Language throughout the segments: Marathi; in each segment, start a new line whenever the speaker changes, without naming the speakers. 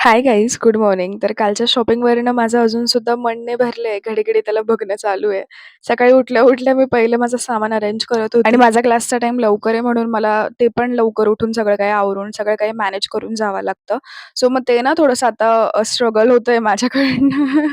Hi guys, good morning. तर कालच्या शॉपिंगवरनं माझं अजून सुद्धा मन नाही भरलंय. घडी-घडी त्याला बघणं चालू आहे. सकाळी उठल्या-उठल्या मी पहिलं माझं सामान अरेंज करत होते आणि माझा क्लासचा टाईम लवकर आहे म्हणून मला ते पण लवकर उठून सगळं काही आवरून, सगळं काही मॅनेज करून जावं लागतं. सो मग ते ना थोडंसं आता स्ट्रगल होतंय माझ्याकडनं.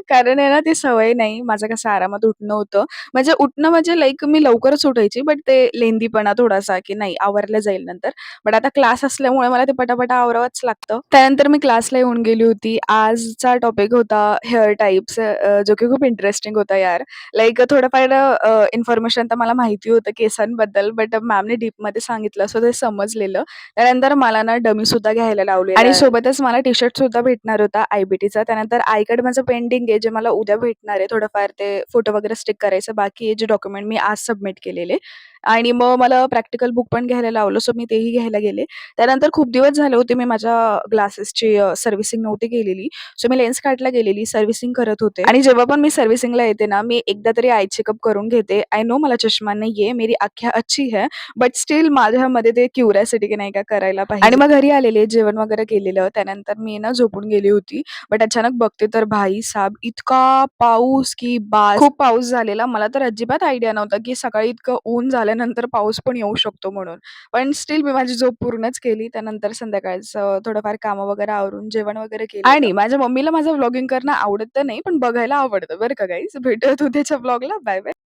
कारण आहे ना ती सवय नाही. माझं कसं आरामात उठणं होतं. म्हणजे लाईक मी लवकरच उठायची, बट ते लेंदीपणा थोडासा, की नाही आवरलं जाईल नंतर. बट आता क्लास असल्यामुळे मला ते पटापटा आवरावंच लागतं. त्यानंतर मी क्लासला येऊन गेली होती. आजचा टॉपिक होता हेअर टाइप्स, जो की खूप इंटरेस्टिंग होता यार. लाइक थोडंफार इन्फॉर्मेशन तर मला माहिती होतं केसांबद्दल, बट मॅमने डीपमध्ये सांगितलं सो ते समजलेलं. त्यानंतर मला ना डमीसुद्धा घ्यायला लावलेला आणि सोबतच मला टी-शर्टसुद्धा भेटणार होता आय-बी-टीचा. त्यानंतर आयकडे माझं पेंडिंग आहे, जे मला उद्या भेटणार आहे. थोडंफार ते फोटो वगैरे स्टिक करायचं बाकी आहे, जे डॉक्युमेंट मी आज सबमिट केलेले. आणि मग मला प्रॅक्टिकल बुक पण घ्यायला लावलं, सो मी तेही घ्यायला गेले. त्यानंतर खूप दिवस झाले होते मी माझ्या ग्लासेसची सर्व्हिसिंग नव्हती केलेली. सो मी लेन्सकार्टला गेलेली, सर्व्हिसिंग करत होते आणि जेव्हा पण मी सर्व्हिसिंगला येते ना, मी एकदा तरी आय चेकअप करून घेते. आय नो मला चष्मा नाहीये, मेरी आँखें अच्छी है, बट स्टिल माझ्यामध्ये ते क्युरिओसिटी की नाही का करायला पाहिजे. आणि मग घरी आलेले, जेवण वगैरे केलेलं. त्यानंतर मी ना झोपून गेली होती. बट अचानक बघते तर भाई साहब इतका पाऊस की बास. खूप पाऊस झालेला. मला तर अजिबात आयडिया नव्हता, की सकाळी इतकं ऊन झाल्यानंतर पाऊस पण येऊ शकतो म्हणून. पण स्टिल मी माझी झोप पूर्णच केली. त्यानंतर संध्याकाळचं थोडंफार कामं वगैरे आवरून जेवण वगैरे केलं आणि माझ्या मम्मीला माझं व्लॉगिंग करणं आवडत तर नाही, पण बघायला आवडतं बरं का गाईज. भेटूयात उद्याच्या व्लॉगला. Bye, bye.